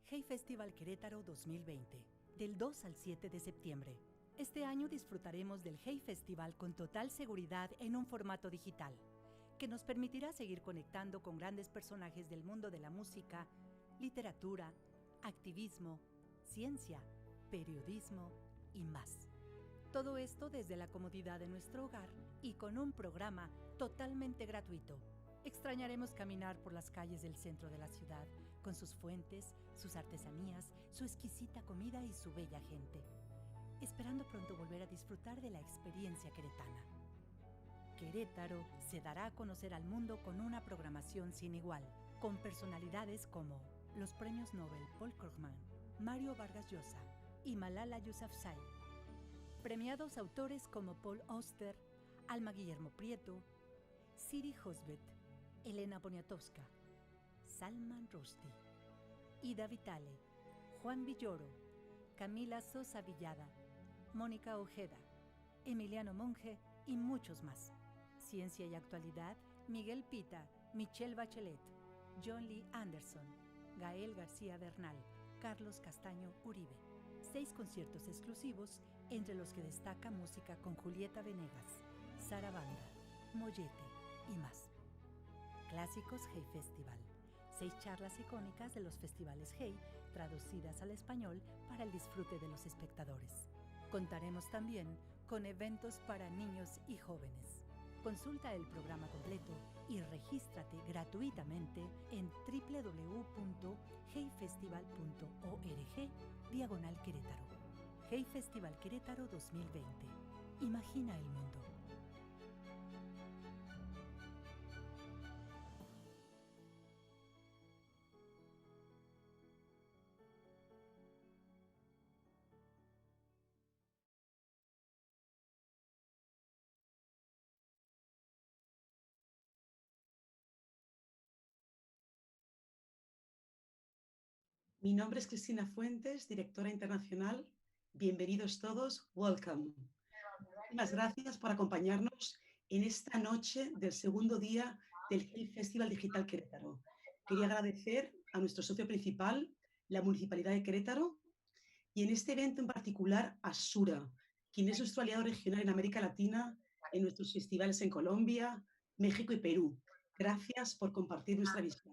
Hay Festival Querétaro 2020, del 2 al 7 de septiembre. Este año disfrutaremos del Hay Festival con total seguridad en un formato digital, que nos permitirá seguir conectando con grandes personajes del mundo de la música, literatura, activismo, ciencia, periodismo y más. Todo esto desde la comodidad de nuestro hogar y con un programa totalmente gratuito. Extrañaremos caminar por las calles del centro de la ciudad, con sus fuentes, sus artesanías, su exquisita comida y su bella gente, esperando pronto volver a disfrutar de la experiencia queretana. Querétaro se dará a conocer al mundo con una programación sin igual, con personalidades como los premios Nobel Paul Krugman, Mario Vargas Llosa y Malala Yousafzai, premiados autores como Paul Auster, Alma Guillermo Prieto, Siri Hosbet, Elena Poniatowska, Salman Rushdie, Ida Vitale, Juan Villoro, Camila Sosa Villada, Mónica Ojeda, Emiliano Monge y muchos más. Ciencia y actualidad, Miguel Pita, Michelle Bachelet, John Lee Anderson, Gael García Bernal, Carlos Castaño Uribe. 6 conciertos exclusivos, entre los que destaca música con Julieta Venegas, Sara Banda, Mollete y más. Clásicos Hay Festival. 6 charlas icónicas de los festivales Hay, traducidas al español para el disfrute de los espectadores. Contaremos también con eventos para niños y jóvenes. Consulta el programa completo y regístrate gratuitamente en www.heyfestival.org/Querétaro. Hay Festival Querétaro 2020. Imagina el mundo. Mi nombre es Cristina Fuentes, directora internacional. Bienvenidos todos, welcome. Muchas gracias por acompañarnos en esta noche del segundo día del Hay Festival Digital Querétaro. Quería agradecer a nuestro socio principal, la Municipalidad de Querétaro, y en este evento en particular a Sura, quien es nuestro aliado regional en América Latina, en nuestros festivales en Colombia, México y Perú. Gracias por compartir nuestra visión.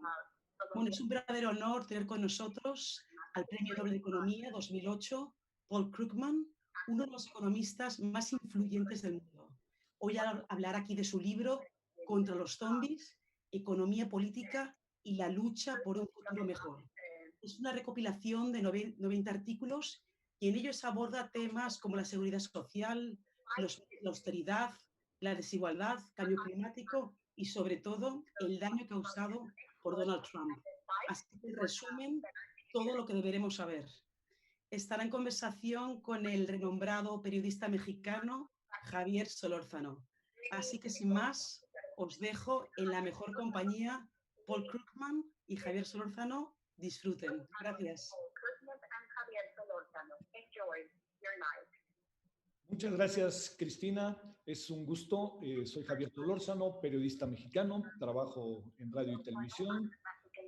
Bueno, es un verdadero honor tener con nosotros al Premio Nobel de Economía 2008, Paul Krugman, uno de los economistas más influyentes del mundo. Hoy hablará aquí de su libro Contra los zombies, Economía Política y la lucha por un futuro mejor. Es una recopilación de 90 artículos y en ellos aborda temas como la seguridad social, la austeridad, la desigualdad, cambio climático y sobre todo el daño causado por Donald Trump. Así que resumen todo lo que deberemos saber. Estará en conversación con el renombrado periodista mexicano Javier Solórzano. Así que sin más, os dejo en la mejor compañía. Paul Krugman y Javier Solórzano, disfruten. Gracias. Muchas gracias, Cristina. Es un gusto. Soy Javier Solórzano, periodista mexicano. Trabajo en radio y televisión.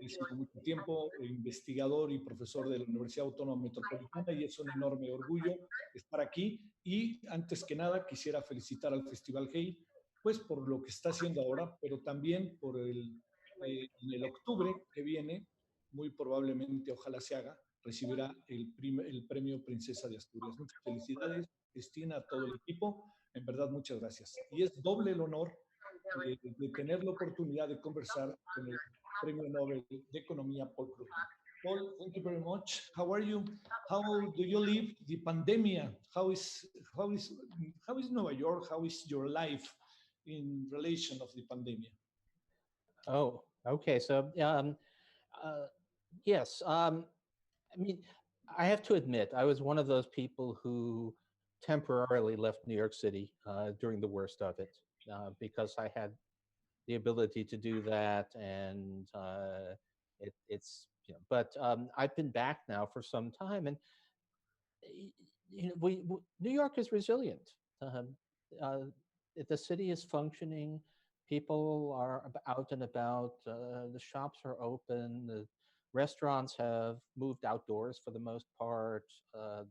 He sido mucho tiempo investigador y profesor de la Universidad Autónoma Metropolitana y es un enorme orgullo estar aquí. Y antes que nada, quisiera felicitar al Festival Hay, pues por lo que está haciendo ahora, pero también por en el octubre que viene, muy probablemente, ojalá se haga, recibirá el premio Princesa de Asturias. Muchas felicidades, Cristina, a todo el equipo. En verdad, muchas gracias. Y es doble el honor de tener la oportunidad de conversar con el Premio Nobel de Economía, Paul Krugman. Paul, thank you very much. How are you? How do you live the pandemic? How is Nueva York? How is your life in relation of the pandemic? Oh, okay. So, yes. I mean, I have to admit, I was one of those people who temporarily left New York City during the worst of it because I had the ability to do that, and it's But I've been back now for some time, and New York is resilient. The city is functioning. People are out and about. The shops are open. Restaurants have moved outdoors for the most part. Uh,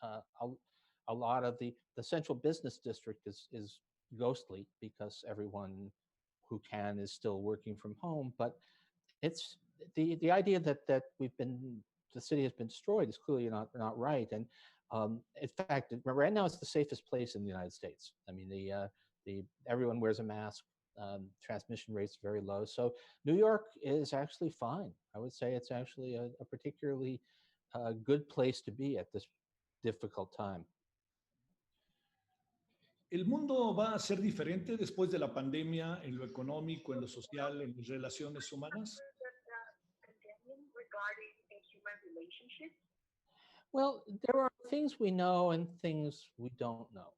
a, a lot of the central business district is ghostly because everyone who can is still working from home. But it's the idea that the city has been destroyed is clearly not right. And in fact, right now it's the safest place in the United States. I mean, the everyone wears a mask. Transmission rates very low. So New York is actually fine. I would say it's actually a particularly good place to be at this difficult time. ¿El mundo va a ser diferente después de la pandemia en lo económico, en lo social, en las relaciones humanas? Well, there are things we know and things we don't know.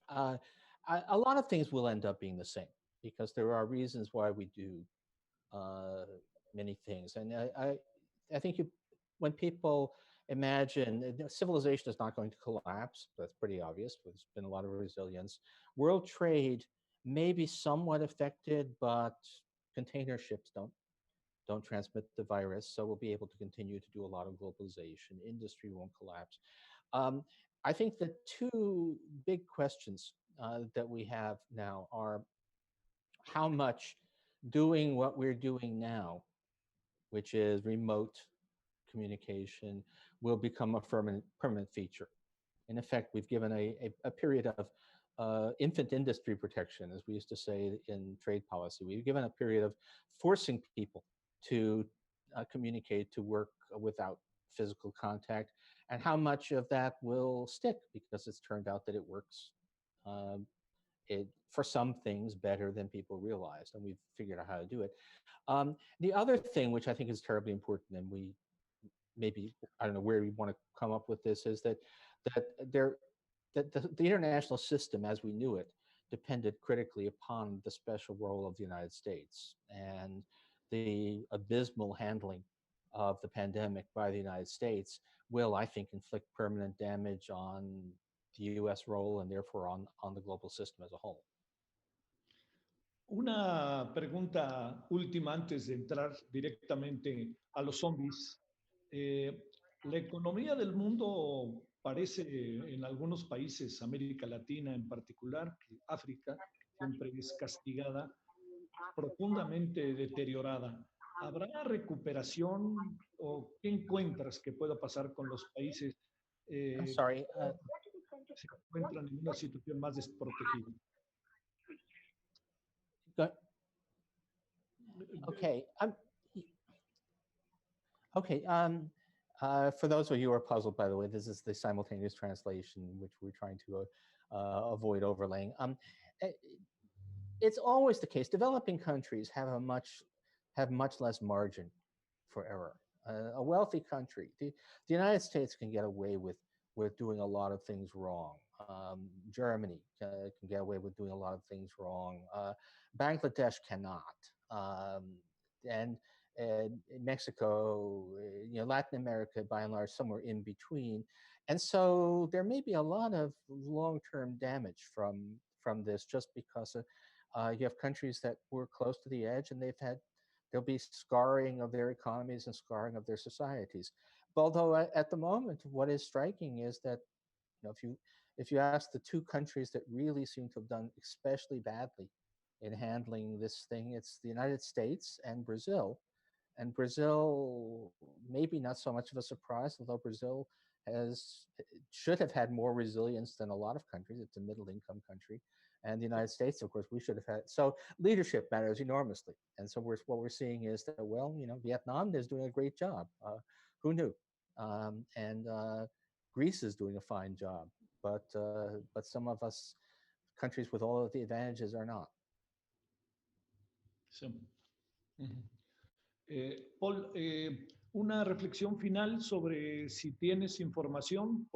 Uh, a lot of things will end up being the same because there are reasons why we do uh, many things. And I think when people imagine civilization is not going to collapse, that's pretty obvious. There's been a lot of resilience. World trade may be somewhat affected, but container ships don't transmit the virus, so we'll be able to continue to do a lot of globalization. Industry won't collapse. Um, I think the two big questions that we have now are how much doing what we're doing now, which is remote communication, will become a permanent feature. In effect, we've given a period of infant industry protection, as we used to say in trade policy. We've given a period of forcing people to communicate, to work without physical contact, and how much of that will stick because it's turned out that it works for some things better than people realized, and we've figured out how to do it. The other thing, which I think is terribly important, and we maybe I don't know where we want to come up with this, is that there that the international system as we knew it depended critically upon the special role of the United States and the abysmal handling of the pandemic by the United States will, I think, inflict permanent damage on the U.S. role and therefore on the global system as a whole. Una pregunta última antes de entrar directamente a los zombies. La economía del mundo parece en algunos países, América Latina en particular, África, siempre es castigada, profundamente deteriorada. ¿Habrá recuperación o qué encuentras que pueda pasar con los países I'm sorry. que se encuentran en una situación más desprotegida? Okay. Okay. For those of you who are puzzled, by the way, this is the simultaneous translation, which we're trying to avoid overlaying. It's always the case. Developing countries have much less margin for error. A wealthy country, the United States can get away with doing a lot of things wrong. Germany can get away with doing a lot of things wrong. Bangladesh cannot. And Mexico, Latin America, by and large, somewhere in between. And so there may be a lot of long-term damage from this just because you have countries that were close to the edge and there'll be scarring of their economies and scarring of their societies. But although at the moment, what is striking is that if you ask the two countries that really seem to have done especially badly in handling this thing, it's the United States and Brazil. And Brazil, maybe not so much of a surprise, although Brazil should have had more resilience than a lot of countries. It's a middle-income country. And the United States, of course, we should have had. So leadership matters enormously. And so what we're seeing is that, well, Vietnam is doing a great job. Who knew? And Greece is doing a fine job. But some of us, countries with all of the advantages, are not. Sí. Paul, una reflexión final sobre si tienes información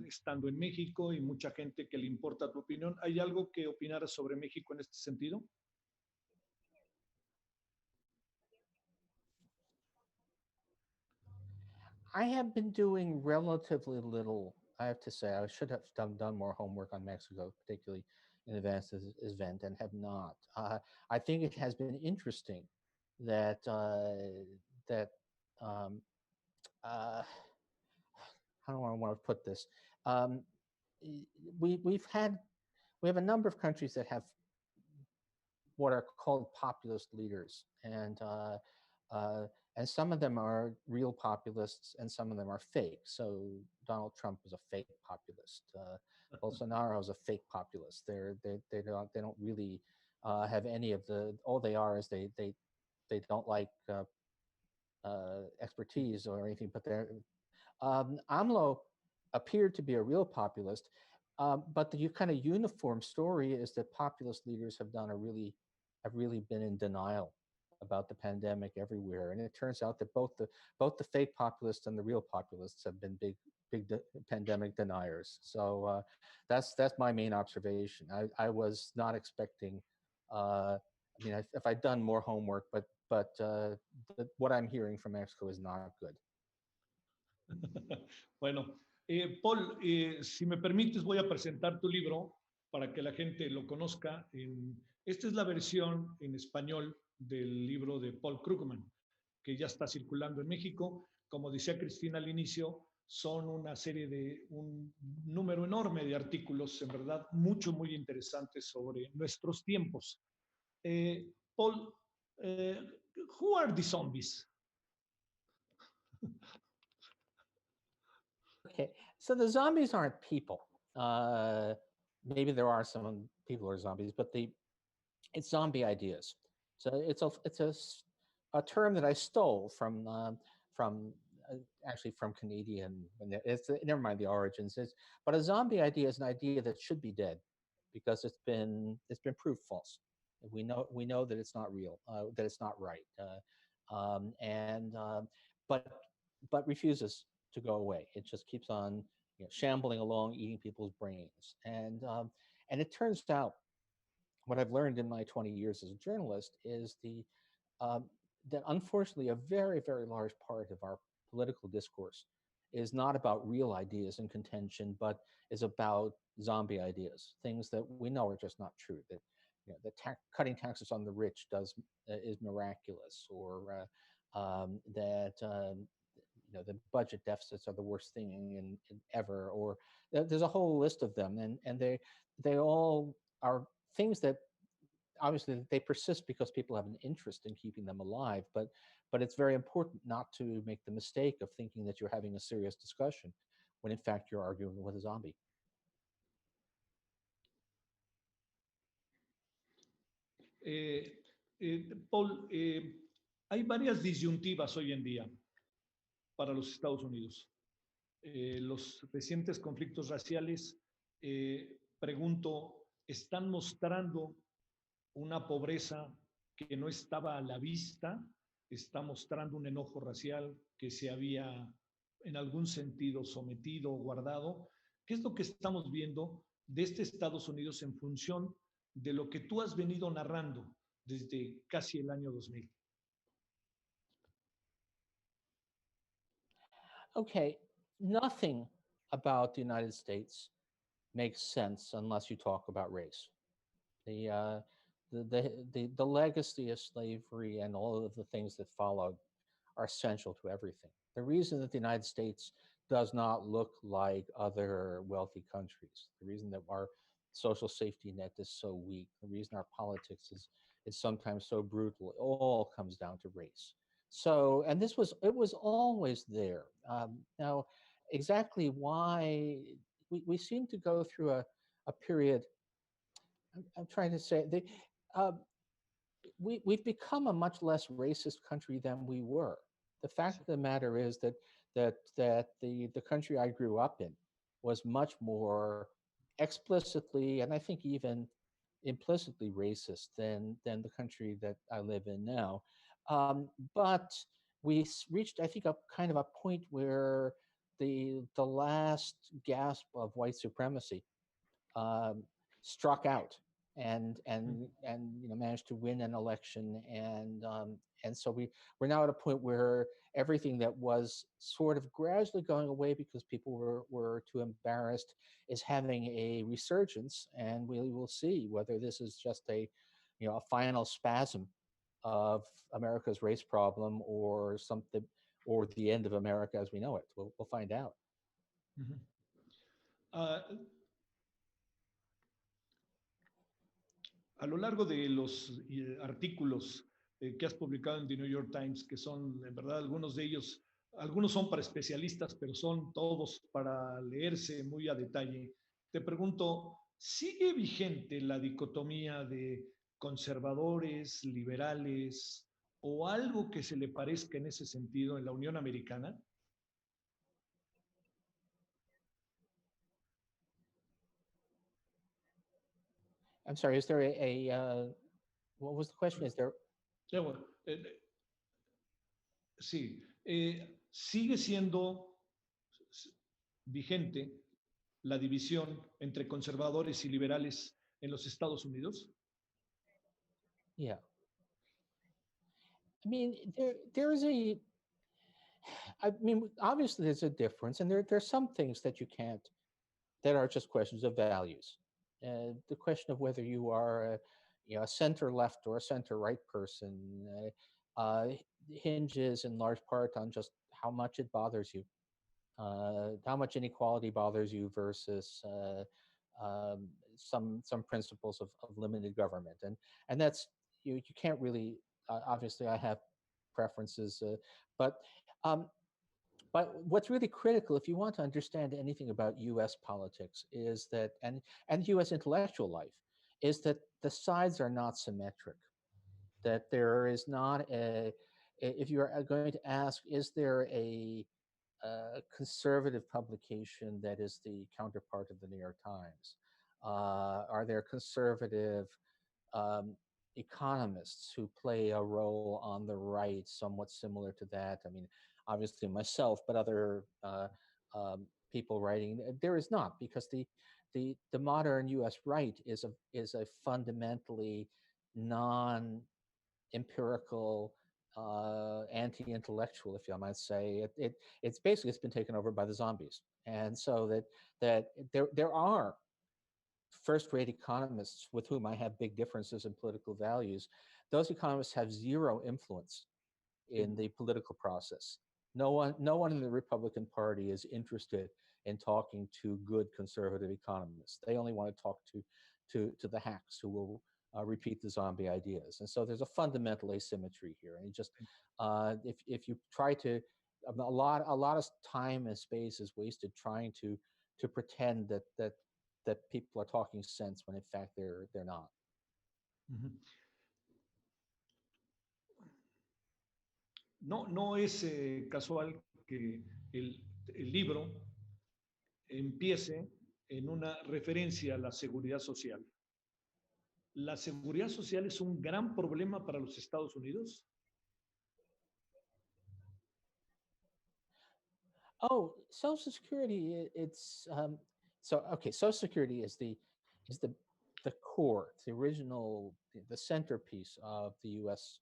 estando en México y mucha gente que le importa tu opinión. ¿Hay algo que opinar sobre México en este sentido? I have been doing relatively little, I have to say. I should have done more homework on Mexico, particularly in advance of this event, and have not. I think it has been interesting that that uh, how do I want to put this? Um, we have a number of countries that have what are called populist leaders, uh, and some of them are real populists, and some of them are fake. So Donald Trump is a fake populist. Bolsonaro is a fake populist. They don't really have any of the. All they are is they don't like expertise or anything. But AMLO appeared to be a real populist, but the kind of uniform story is that populist leaders have really been in denial about the pandemic everywhere, and it turns out that both the fake populists and the real populists have been pandemic deniers. So that's my main observation. I was not expecting. I mean, if I'd done more homework, but what I'm hearing from Mexico is not good. Bueno, Paul, si me permites, voy a presentar tu libro para que la gente lo conozca. Esta es la versión en español del libro de Paul Krugman, que ya está circulando en México. Como decía Cristina al inicio, son una serie de un número enorme de artículos, en verdad, muy interesantes sobre nuestros tiempos. Paul, who are the zombies? Okay, so the zombies aren't people. Maybe there are some people who are zombies, but it's zombie ideas. So it's a term that I stole from actually from Canadian. It's never mind the origins. But a zombie idea is an idea that should be dead because it's been proved false. We know that it's not real, that it's not right, but refuses to go away. It just keeps on shambling along, eating people's brains. And it turns out, what I've learned in my 20 years as a journalist is that unfortunately a very, very large part of our political discourse is not about real ideas in contention, but is about zombie ideas, things that we know are just not true. That cutting taxes on the rich is miraculous, or that the budget deficits are the worst thing in ever, or there's a whole list of them, and they all are things that obviously they persist because people have an interest in keeping them alive, but it's very important not to make the mistake of thinking that you're having a serious discussion when in fact you're arguing with a zombie. Paul, hay varias disyuntivas hoy en día para los Estados Unidos. Los recientes conflictos raciales, pregunto, ¿están mostrando una pobreza que no estaba a la vista? ¿Está mostrando un enojo racial que se había en algún sentido sometido o guardado? ¿Qué es lo que estamos viendo de este Estados Unidos en función de lo que tú has venido narrando desde casi el año 2000? Okay, nothing about the United States makes sense unless you talk about race. The legacy of slavery and all of the things that followed are essential to everything. The reason that the United States does not look like other wealthy countries, the reason that our social safety net is so weak, the reason our politics is sometimes so brutal, it all comes down to race. So, and it was always there. Now, exactly why we seem to go through a period. I'm trying to say we've become a much less racist country than we were. The fact of the matter is that the country I grew up in was much more explicitly, and I think even implicitly racist than the country that I live in now. But we reached, I think, a kind of a point where the last gasp of white supremacy struck out and managed to win an election, and so we're now at a point where everything that was sort of gradually going away because people were too embarrassed is having a resurgence, and we will see whether this is just a final spasm of America's race problem or something, or the end of America as we know it. We'll find out. Ujú. Ah, a lo largo de los artículos que has publicado en The New York Times, que son, en verdad, algunos de ellos, algunos son para especialistas, pero son todos para leerse muy a detalle, te pregunto, ¿sigue vigente la dicotomía de conservadores, liberales o algo que se le parezca en ese sentido en la Unión Americana? I'm sorry, is there what was the question? Is there? Yeah, bueno, sí, sigue siendo vigente la división entre conservadores y liberales en los Estados Unidos? Yeah. I mean, I mean, obviously there's a difference, and there's some things that you can't, that are just questions of values. The question of whether you are a center left or a center right person hinges in large part on just how much it bothers you, how much inequality bothers you versus some principles of limited government, and that's you can't really obviously I have preferences, but um, but what's really critical, if you want to understand anything about U.S. politics, is that and U.S. intellectual life, is that the sides are not symmetric. That there is not if you are going to ask, is there a conservative publication that is the counterpart of the New York Times? Are there conservative um, economists who play a role on the right, somewhat similar to that? I mean, obviously myself, but other people writing. There is not, because the modern U.S. right is a fundamentally non-empirical, anti-intellectual, if you might say. It's basically, it's been taken over by the zombies, and so that there are first-rate economists with whom I have big differences in political values. Those economists have zero influence in the political process. No one in the Republican Party is interested in talking to good conservative economists. They only want to talk to the hacks who will repeat the zombie ideas. And so there's a fundamental asymmetry here. And you just if you try to, a lot of time and space is wasted trying to pretend that people are talking sense when in fact they're not. Uh-huh. No es casual que el libro empiece en una referencia a la seguridad social. ¿La seguridad social es un gran problema para los Estados Unidos? Oh, Social Security. It's so okay. Social Security is the core, it's the original, the centerpiece of the U.S.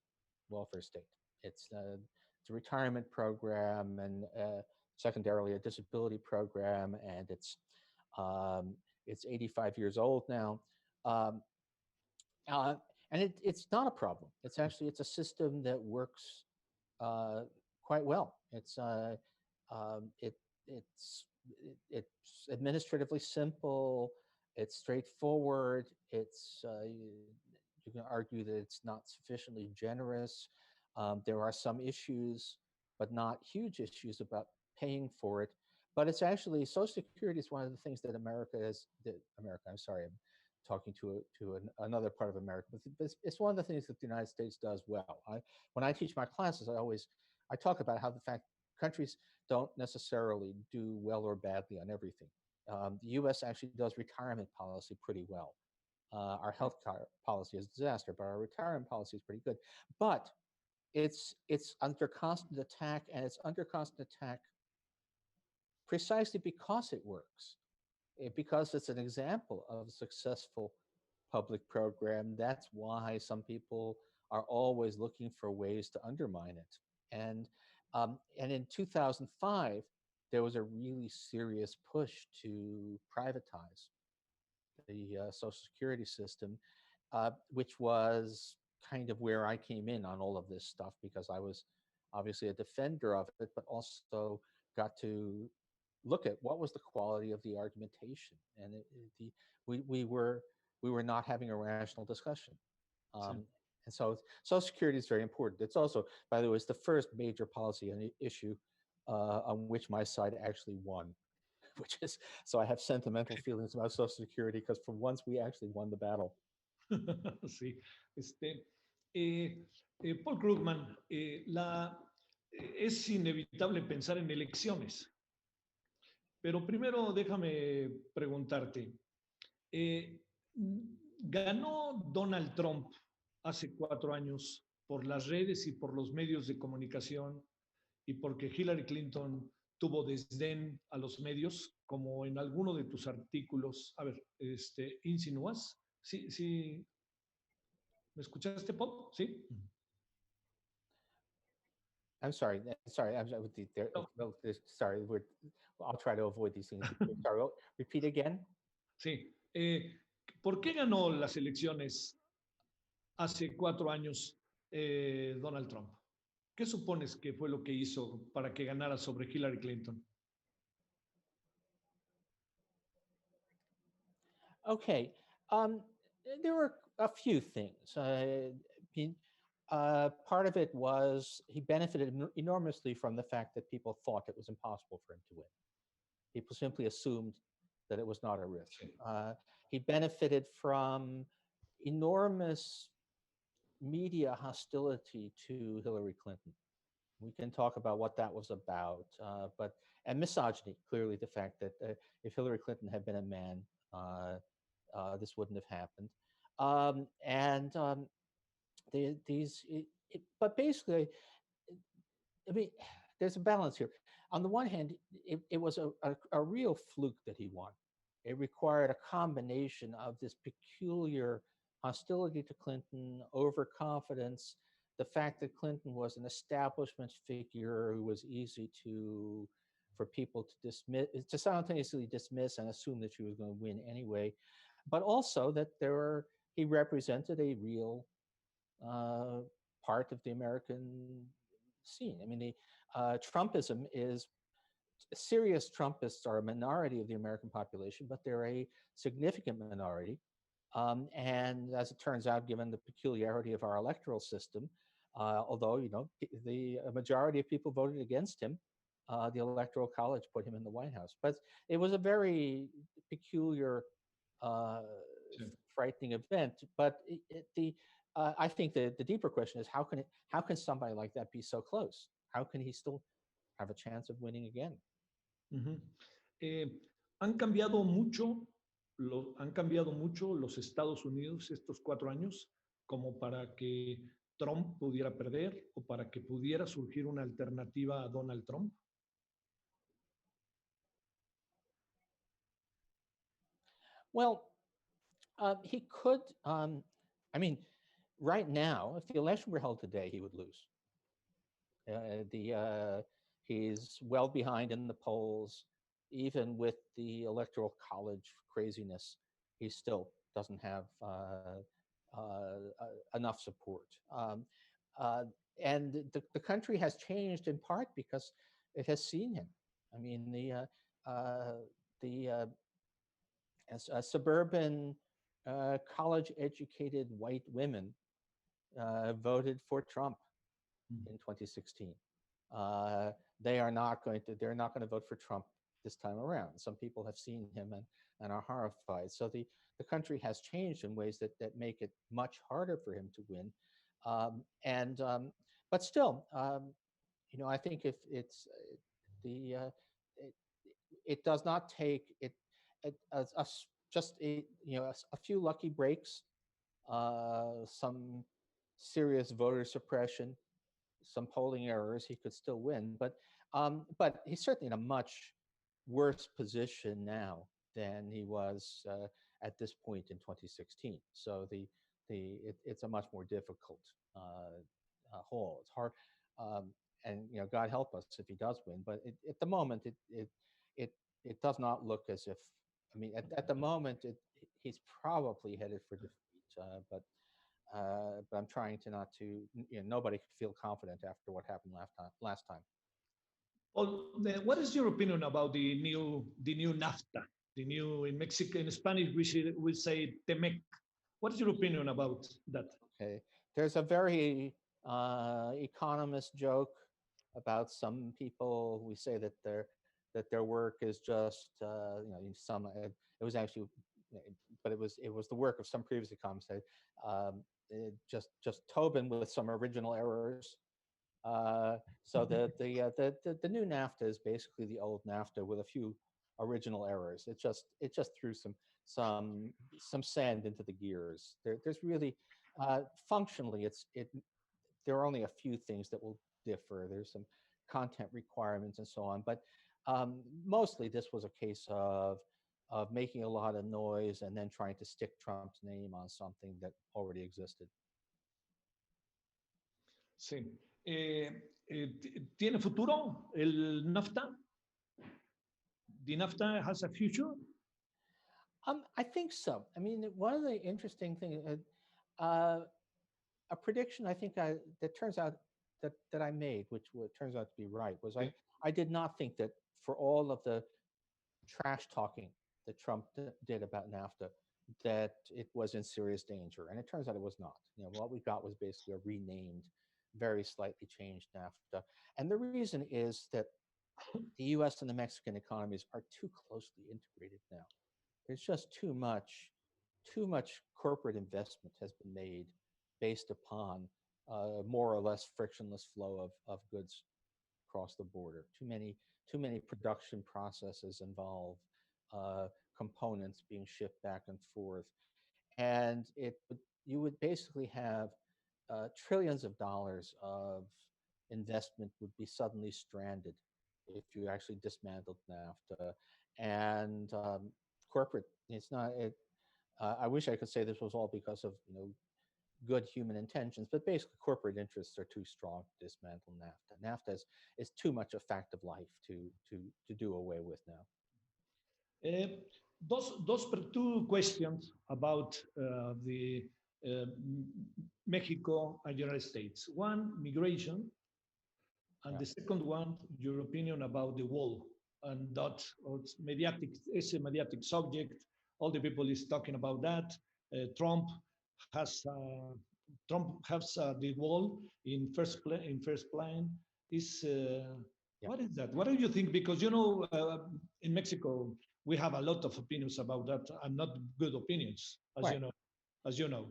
welfare state. It's a retirement program, and secondarily a disability program, and it's 85 years old now. Um, uh, and it's not a problem. It's a system that works uh, quite well. It's it's administratively simple. It's straightforward. You can argue that it's not sufficiently generous. There are some issues, but not huge issues about paying for it. But it's actually, Social Security is one of the things that America is. America. I'm sorry, I'm talking another part of America. But it's one of the things that the United States does well. When I teach my classes, I talk about how the fact countries don't necessarily do well or badly on everything. The U.S. actually does retirement policy pretty well. Our health policy is a disaster, but our retirement policy is pretty good. But it's under constant attack, and it's under constant attack precisely because it works, because it's an example of a successful public program. That's why some people are always looking for ways to undermine it. And in 2005, there was a really serious push to privatize the Social Security system, which was kind of where I came in on all of this stuff, because I was obviously a defender of it, but also got to look at what was the quality of the argumentation, and we were not having a rational discussion. Sí. And so Social Security is very important. It's also, by the way, it's the first major policy issue on which my side actually won, which is, so I have sentimental feelings about Social Security because for once we actually won the battle. Sí. Eh, Paul Krugman, es inevitable pensar en elecciones, pero primero déjame preguntarte, eh, ¿ganó Donald Trump hace 4 años por las redes y por los medios de comunicación y porque Hillary Clinton tuvo desdén a los medios, como en alguno de tus artículos? A ver, ¿insinúas? Sí, sí. ¿Me escuchaste, Pop? Sí. I'm sorry. Sorry. No, Sorry. I'll try to avoid these things. Sorry. Repeat again. sí. ¿Por qué ganó las elecciones hace 4 años Donald Trump? ¿Qué supones que fue lo que hizo para que ganara sobre Hillary Clinton? Okay. There were a few things. Part of it was he benefited enormously from the fact that people thought it was impossible for him to win. People simply assumed that it was not a risk. Sí. He benefited from enormous media hostility to Hillary Clinton. We can talk about what that was about, and misogyny, clearly the fact that if Hillary Clinton had been a man, this wouldn't have happened. And but basically, I mean, there's a balance here. On the one hand, it was a real fluke that he won. It required a combination of this peculiar hostility to Clinton, overconfidence, the fact that Clinton was an establishment figure who was easy for people to dismiss, to simultaneously dismiss and assume that she was going to win anyway, but also that he represented a real uh, part of the American scene. I mean, Trumpism is serious Trumpists are a minority of the American population, but they're a significant minority. And as it turns out, given the peculiarity of our electoral system, although the majority of people voted against him, the Electoral College put him in the White House. But it was a very peculiar, uh, Sí. frightening event. But I think the deeper question is how can somebody like that be so close? How can he still have a chance of winning again? Uh-huh. ¿Han cambiado mucho, han cambiado mucho los Estados Unidos estos 4 años como para que Trump pudiera perder o para que pudiera surgir una alternativa a Donald Trump? Well, he could. I mean, right now, if the election were held today, he would lose. He's well behind in the polls, even with the electoral college craziness. He still doesn't have enough support, uh, and the country has changed in part because it has seen him. I mean, the suburban college-educated white women voted for Trump in 2016. They're not going to vote for Trump this time around. Some people have seen him and are horrified. So the country has changed in ways that make it much harder for him to win. But still, I think if it's the it does not take just a few lucky breaks, some serious voter suppression, some polling errors, he could still win. But he's certainly in a much worse position now than he was at this point in 2016. So it's a much more difficult haul. It's hard, and God help us if he does win. But at the moment, it it does not look as if. I mean, at the moment, he's probably headed for defeat. But but I'm trying to not to. Nobody could feel confident after what happened last time. Well, what is your opinion about the new NAFTA? The new in Mexico in Spanish we say Temec. What is your opinion about that? Okay, there's a very economist joke about some people. We say that their work is just some. It was actually, but it was the work of some previous economists. Just Tobin with some original errors. So the new NAFTA is basically the old NAFTA with a few original errors. It just threw some sand into the gears. There's really functionally there are only a few things that will differ. There's some content requirements and so on, but mostly this was a case of making a lot of noise and then trying to stick Trump's name on something that already existed. Sí. ¿Tiene futuro el NAFTA? The NAFTA has a future? I think so. I mean, one of the interesting things, a prediction I think that turns out that I made, which turns out to be right, was I did not think that for all of the trash talking that Trump did about NAFTA, that it was in serious danger, and it turns out it was not. What we got was basically a renamed, very slightly changed NAFTA, and the reason is that the U.S. and the Mexican economies are too closely integrated now. There's just too much corporate investment has been made based upon more or less frictionless flow of goods across the border. Too many production processes involve components being shipped back and forth, and you would basically have trillions of dollars of investment would be suddenly stranded if you actually dismantled NAFTA. And corporate, it's not. I wish I could say this was all because of good human intentions, but basically corporate interests are too strong to dismantle NAFTA. NAFTA is too much a fact of life to do away with now. Two questions about the Mexico and United States. One, migration, and the second one, your opinion about the wall. And that it's a mediatic subject. All the people is talking about that. Trump has the wall in first plan. What is that? What do you think? Because in Mexico we have a lot of opinions about that, and not good opinions, as you know.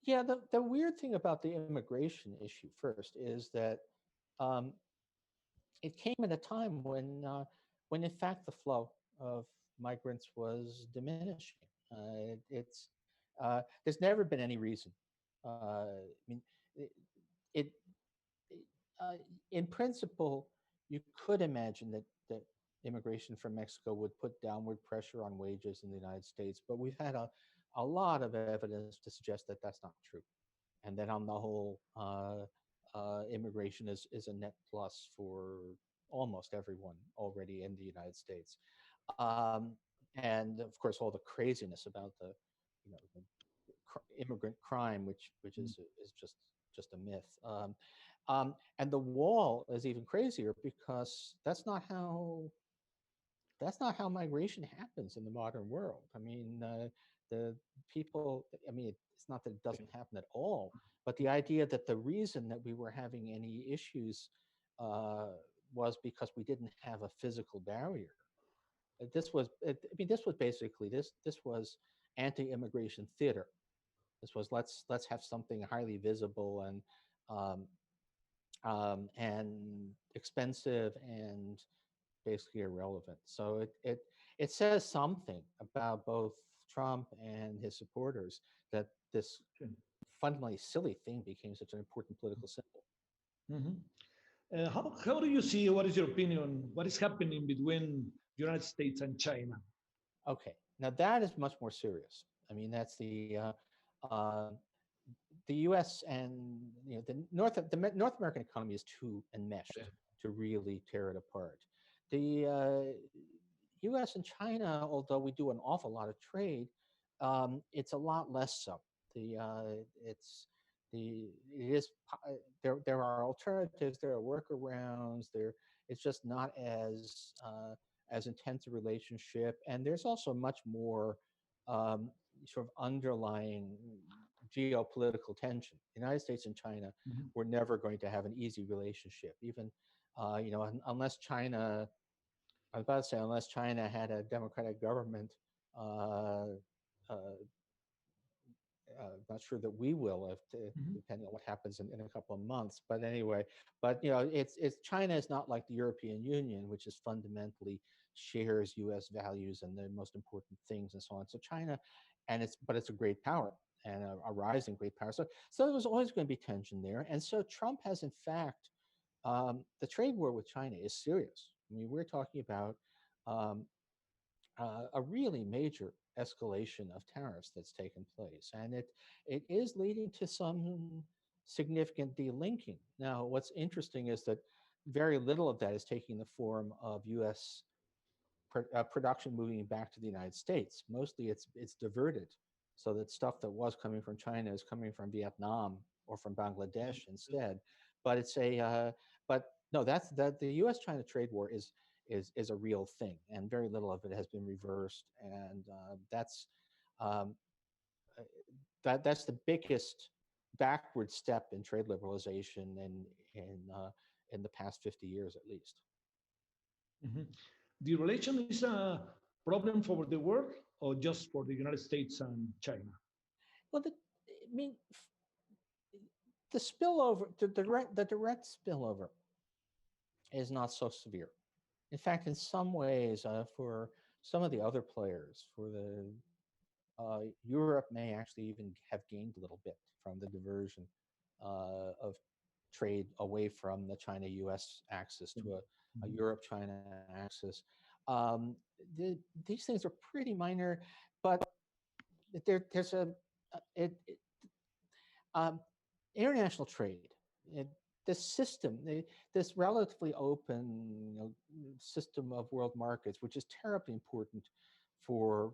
Yeah, the weird thing about the immigration issue first is that it came at a time when in fact the flow of migrants was diminishing. There's never been any reason. I mean, it in principle, you could imagine that immigration from Mexico would put downward pressure on wages in the United States, but we've had a lot of evidence to suggest that that's not true, and that on the whole, immigration is a net plus for almost everyone already in the United States. And of course, all the craziness about the immigrant crime, which is just a myth. And the wall is even crazier because that's not how migration happens in the modern world. I mean, the people. I mean, it's not that it doesn't happen at all, but the idea that the reason that we were having any issues was because we didn't have a physical barrier. This was basically this was anti-immigration theater. This was let's have something highly visible and expensive and basically irrelevant. So it says something about both Trump and his supporters that this fundamentally silly thing became such an important political symbol. Mm-hmm. How do you see? What is your opinion? What is happening between United States and China? Okay, now that is much more serious. I mean, that's the U.S. and the North American economy is too enmeshed to really tear it apart. The U.S. and China, although we do an awful lot of trade, it's a lot less so. It's it is there are alternatives, there are workarounds, it's just not as intense a relationship, and there's also much more um, sort of underlying geopolitical tension. The United States and China were never going to have an easy relationship, even unless China. I was about to say, unless China had a democratic government, uh, uh, not sure that we will, depending on what happens in a couple of months. But anyway, it's China is not like the European Union, which is fundamentally shares U.S. values and the most important things and so on. So China, it's a great power and a rising great power. So there was always going to be tension there. And so Trump has, in fact, the trade war with China is serious. I mean, we're talking about um, a really major escalation of tariffs that's taken place, and it is leading to some significant delinking. Now, what's interesting is that very little of that is taking the form of U.S. Production moving back to the United States. Mostly, it's diverted, so that stuff that was coming from China is coming from Vietnam or from Bangladesh instead. But it's but no, that the U.S.-China trade war is a real thing, and very little of it has been reversed, and um, uh, that's the biggest backward step in trade liberalization in the past 50 years at least. The relation is a problem for the world or just for the United States and China? Well, I mean, the spillover, the direct spillover is not so severe. In fact, in some ways, for some of the other players, Europe may actually even have gained a little bit from the diversion of trade away from the China-U.S. axis to a Europe-China axis. Um, these things are pretty minor, but there's international trade. This system, this relatively open system of world markets, which is terribly important for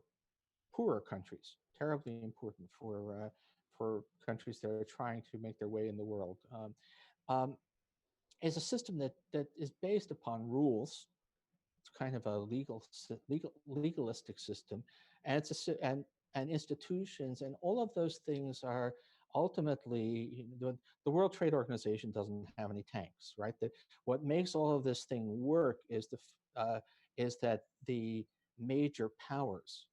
poorer countries, terribly important for countries that are trying to make their way in the world, is a system that is based upon rules. It's kind of a legalistic system, and and institutions, and all of those things are ultimately the World Trade Organization doesn't have any tanks, right? What makes all of this thing work is that the major powers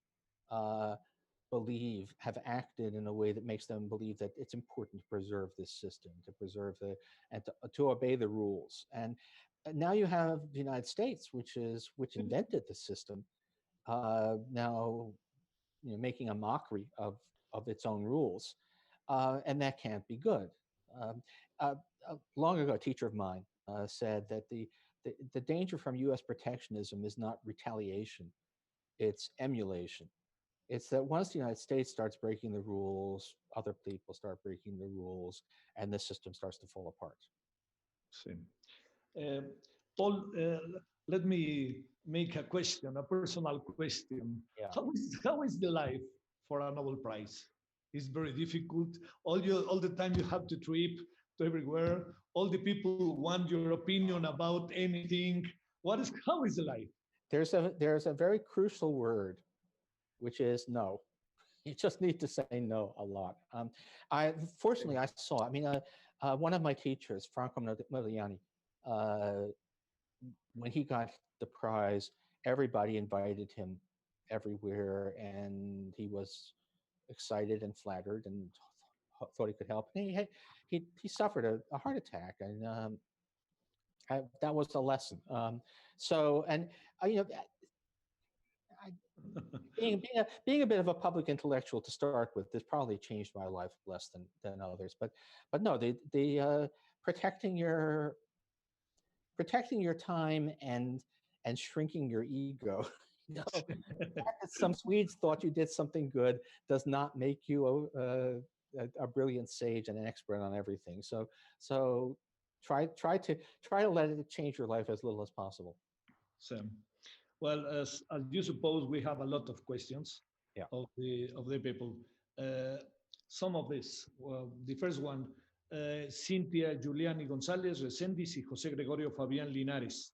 have acted in a way that makes them believe that it's important to preserve this system, to preserve to obey the rules. And now you have the United States, which invented the system, now making a mockery of its own rules, and that can't be good. Um, Long ago, a teacher of mine said that the danger from U.S. protectionism is not retaliation, it's emulation. It's that once the United States starts breaking the rules, other people start breaking the rules, and the system starts to fall apart. Same. Paul, let me make a question, a personal question. Yeah. How is the life for a Nobel Prize? It's very difficult. All the time you have to trip to everywhere. All the people want your opinion about anything. How is the life? There's a very crucial word, which is no. You just need to say no a lot. Fortunately, I saw. I mean, one of my teachers, Franco Modigliani, when he got the prize, everybody invited him everywhere, and he was excited and flattered and thought he could help. And he suffered a heart attack, and that was a lesson. Being a bit of a public intellectual to start with, this probably changed my life less than others. But no, the protecting your time and shrinking your ego. Some Swedes thought you did something good does not make you a brilliant sage and an expert on everything. So try to let it change your life as little as possible. Sam. Well, as you suppose, we have a lot of questions of the people. some of this. Well, the first one, Cintia Giuliani González Reséndiz y José Gregorio Fabián Linares,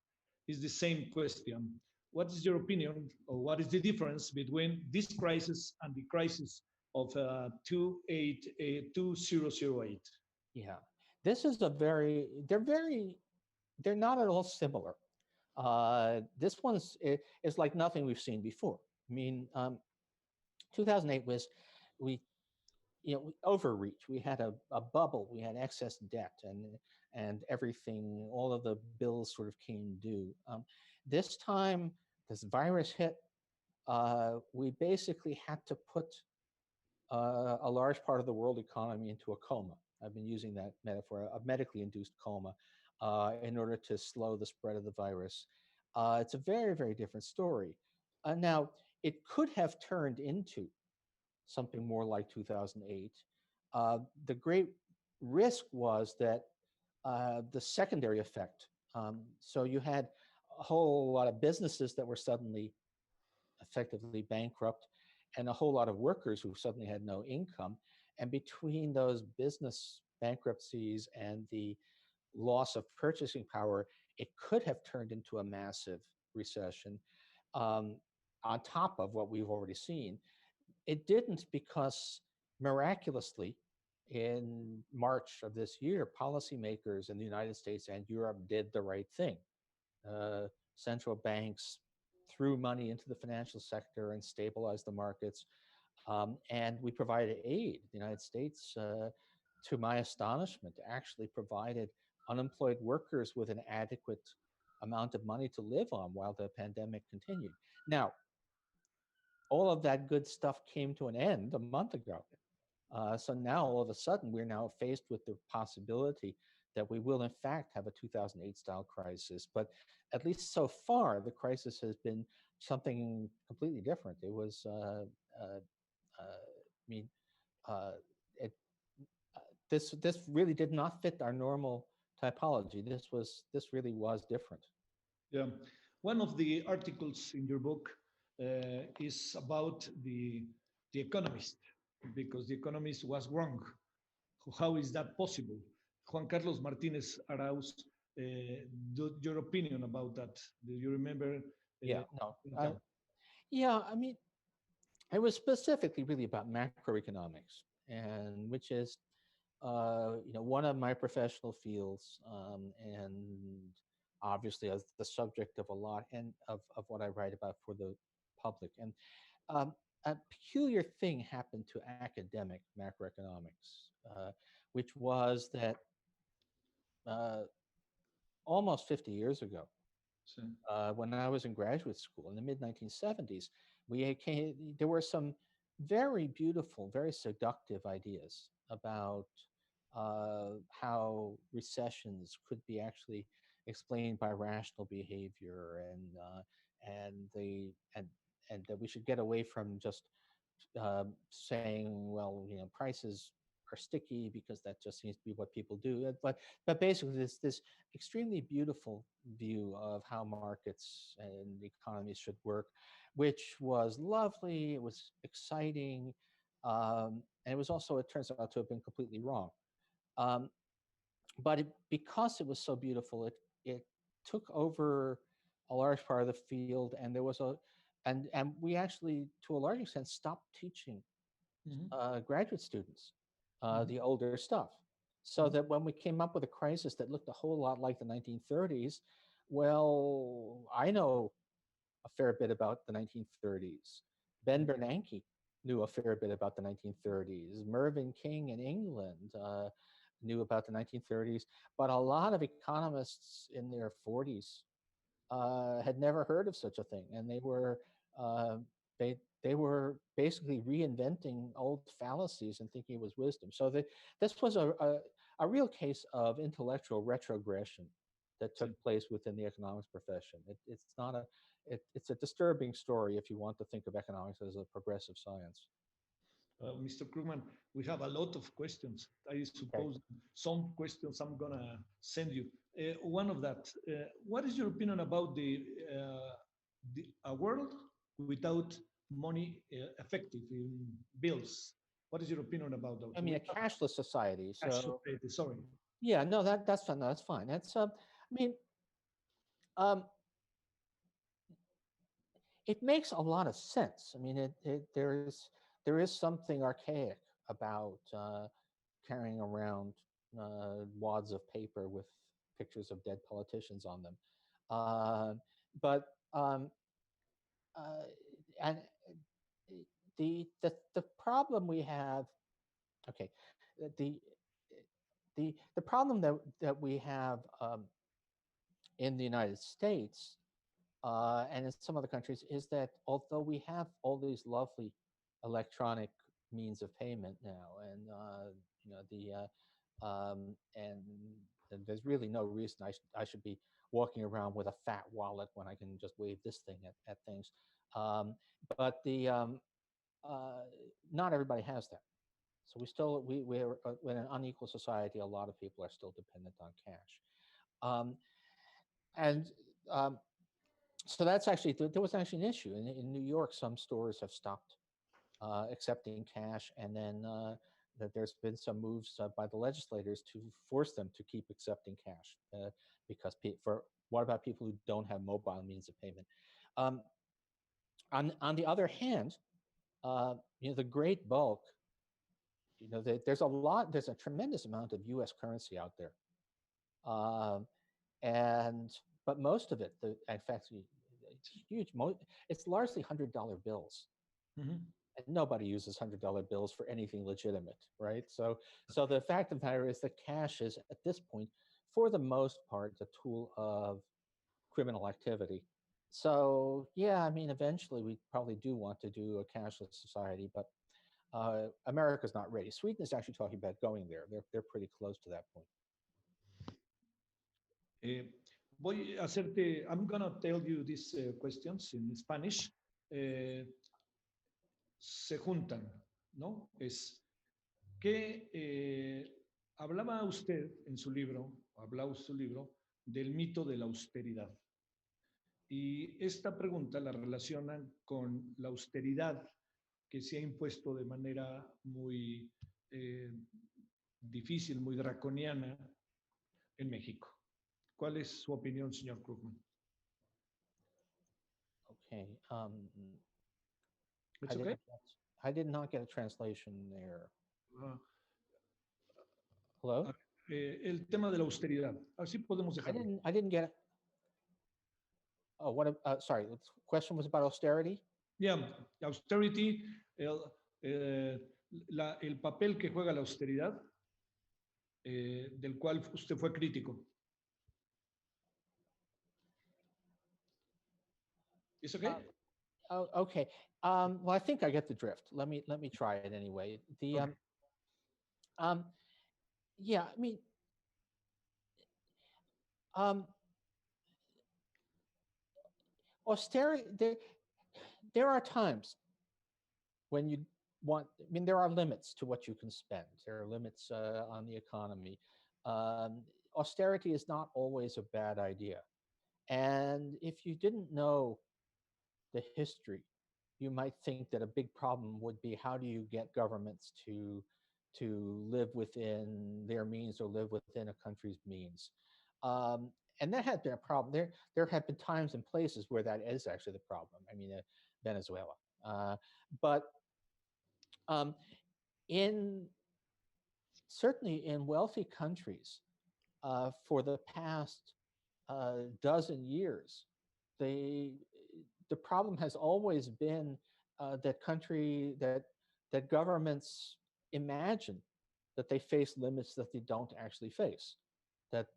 is the same question. What is your opinion, or what is the difference between this crisis and the crisis of 2008? Yeah, this is they're not at all similar. This is like nothing we've seen before. I mean, 2008 was, we we overreach. We had a bubble. We had excess debt, and everything. All of the bills sort of came due. This time, this virus hit. We basically had to put a large part of the world economy into a coma. I've been using that metaphor, a medically induced coma, in order to slow the spread of the virus. It's a very, very different story. Now, it could have turned into something more like 2008. The great risk was that the secondary effect. So you had a whole lot of businesses that were suddenly effectively bankrupt, and a whole lot of workers who suddenly had no income. And between those business bankruptcies and the loss of purchasing power, it could have turned into a massive recession, um, on top of what we've already seen. It didn't, because miraculously, in March of this year, policymakers in the United States and Europe did the right thing. Central banks threw money into the financial sector and stabilized the markets. And we provided aid. The United States, to my astonishment, actually provided unemployed workers with an adequate amount of money to live on while the pandemic continued. Now, all of that good stuff came to an end a month ago. So now all of a sudden we're now faced with the possibility that we will in fact have a 2008 style crisis. But at least so far, the crisis has been something completely different. It was, I mean, uh, it, this really did not fit our normal typology. This really was different. Yeah, one of the articles in your book is about the economist, because the economist was wrong. How is that possible? Juan Carlos Martinez Arauz, your opinion about that? Do you remember? Yeah, no. Yeah, I mean, it was specifically really about macroeconomics, and which is, one of my professional fields, and obviously as the subject of a lot and of what I write about for the public. And a peculiar thing happened to academic macroeconomics, which was that almost 50 years ago, when I was in graduate school in the mid 1970s, there were some very beautiful, very seductive ideas about how recessions could be actually explained by rational behavior, and the and that we should get away from just saying, well, prices are sticky because that just seems to be what people do. But basically, this extremely beautiful view of how markets and economies should work, which was lovely. It was exciting, and it was also, it turns out to have been completely wrong. Um, but because it was so beautiful, it took over a large part of the field, and there was and we actually, to a large extent, stopped teaching graduate students the older stuff, so that when we came up with a crisis that looked a whole lot like the 1930s, well, I know a fair bit about the 1930s. Ben Bernanke knew a fair bit about the 1930s. Mervyn King in England knew about the 1930s, but a lot of economists in their 40s had never heard of such a thing, and uh, they were basically reinventing old fallacies and thinking it was wisdom. So this was a real case of intellectual retrogression that took place within the economics profession. It's not it's a disturbing story if you want to think of economics as a progressive science. Mr. Krugman, we have a lot of questions. I suppose some questions I'm gonna send you. One of that, what is your opinion about a world without money effective in bills? What is your opinion about those? I mean, a cashless society. Cash So society, sorry. yeah, no, that's fine. That's fine. That's I mean, um, it makes a lot of sense. I mean, there is something archaic about carrying around wads of paper with pictures of dead politicians on them. Uh, but uh, and the problem we have, okay, the the problem that we have in the United States and in some other countries is that although we have all these lovely electronic means of payment now, and you know and there's really no reason I should be walking around with a fat wallet when I can just wave this thing at things. Um, but uh, not everybody has that. So we're in an unequal society. A lot of people are still dependent on cash. Um, and so that's actually there was actually an issue in New York. Some stores have stopped accepting cash, and then that there's been some moves by the legislators to force them to keep accepting cash because for what about people who don't have mobile means of payment? Um, on the other hand, you know, the great bulk, you know, there's a tremendous amount of U.S. currency out there, um, and but most of it, in fact, it's huge. It's largely $100 bills. Mm-hmm. And nobody uses $100 bills for anything legitimate, right? So the fact of the matter is that cash is at this point, for the most part, a tool of criminal activity. So yeah, I mean, eventually we probably do want to do a cashless society, but America's not ready. Sweden is actually talking about going there. They're pretty close to that point. Voy a hacerte, I'm gonna tell you these questions in Spanish. Se juntan, ¿no? Es que hablaba usted en su libro, hablaba su libro, del mito de la austeridad. Y esta pregunta la relacionan con la austeridad que se ha impuesto de manera muy difícil, muy draconiana en México. ¿Cuál es su opinión, señor Krugman? Okay. It's okay? I did not get a translation there. Uh, Hello? El tema de la austeridad. Así podemos dejarlo. I didn't get it. Oh, sorry. The question was about austerity? Yeah, austerity, el papel que juega la austeridad, del cual usted fue crítico. ¿Es okay? Oh, okay. Well, I think I get the drift. Let me try it anyway. The Okay. yeah, I mean, austerity. There are times when you want. I mean, there are limits to what you can spend. There are limits on the economy. Austerity is not always a bad idea. And if you didn't know the history, you might think that a big problem would be how do you get governments to live within their means or live within a country's means. And that had been a problem. There have been times and places where that is actually the problem. I mean, Venezuela. But in certainly in wealthy countries, for the past dozen years, the problem has always been that governments imagine that they face limits that they don't actually face, that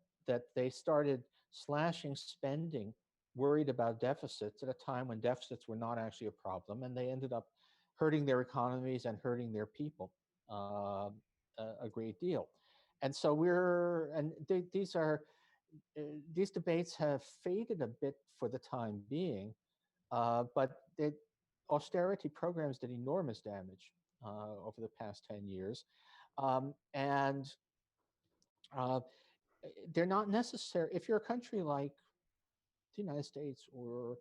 they started slashing spending, worried about deficits at a time when deficits were not actually a problem, and they ended up hurting their economies and hurting their people a great deal. And so these debates have faded a bit for the time being, but austerity programs did enormous damage over the past 10 years. And they're not necessary. If you're a country like the United States or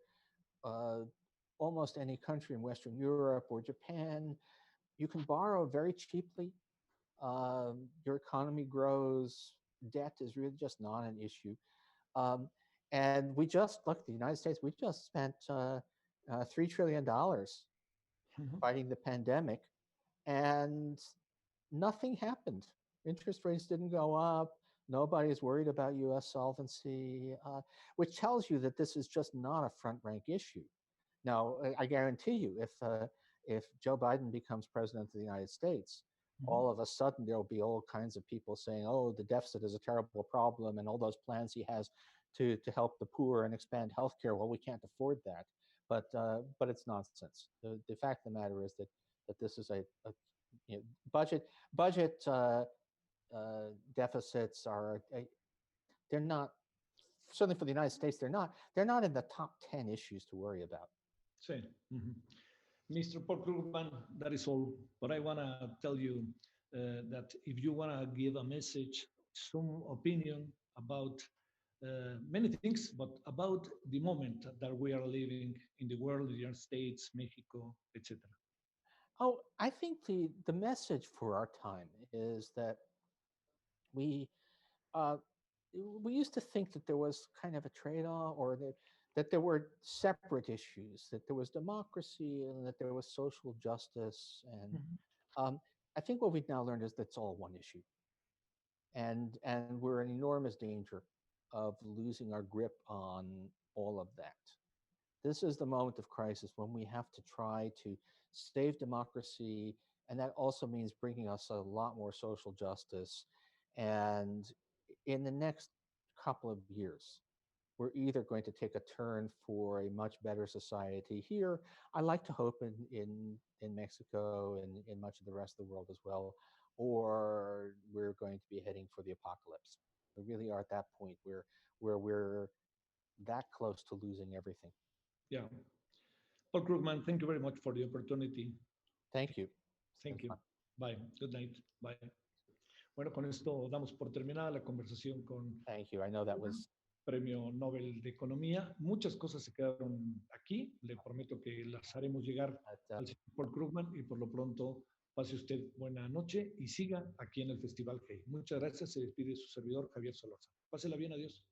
almost any country in Western Europe or Japan, you can borrow very cheaply. Your economy grows. Debt is really just not an issue. Um, and we just, look, the United States, we just spent $3 trillion fighting the pandemic, and nothing happened. Interest rates didn't go up. Nobody's worried about US solvency, which tells you that this is just not a front rank issue. Now, I guarantee you, if Joe Biden becomes president of the United States, all of a sudden there'll be all kinds of people saying, "Oh, the deficit is a terrible problem," and all those plans he has to help the poor and expand healthcare. Well, we can't afford that. But it's nonsense. The fact of the matter is that this is a you know, budget deficits are they're not, certainly for the United States, they're not in the top 10 issues to worry about. Sí. Mr. Paul Krugman, that is all. But I want to tell you that if you want to give a message, some opinion about many things, but about the moment that we are living in the world, the United States, Mexico, etc. Oh, I think the message for our time is that we used to think that there was kind of a trade-off, or that there were separate issues, that there was democracy and that there was social justice. And I think what we've now learned is that's all one issue. And we're in enormous danger of losing our grip on all of that. This is the moment of crisis when we have to try to save democracy, and that also means bringing us a lot more social justice. And in the next couple of years, we're either going to take a turn for a much better society here. I like to hope in Mexico and in much of the rest of the world as well, or we're going to be heading for the apocalypse. We really are at that point where we're that close to losing everything. Yeah. Paul Krugman, thank you very much for the opportunity. Thank you. Thank you. Bye. Good night. Bye. Bueno, con esto damos por terminada la conversación con Thank you. I know that was Premio Nobel de Economía. Muchas cosas se quedaron aquí. Le prometo que las haremos llegar al señor Paul Krugman, y por lo pronto pase usted buena noche y siga aquí en el Festival Hay. Muchas gracias. Se despide su servidor Javier Solórzano. Pásela bien. Adiós.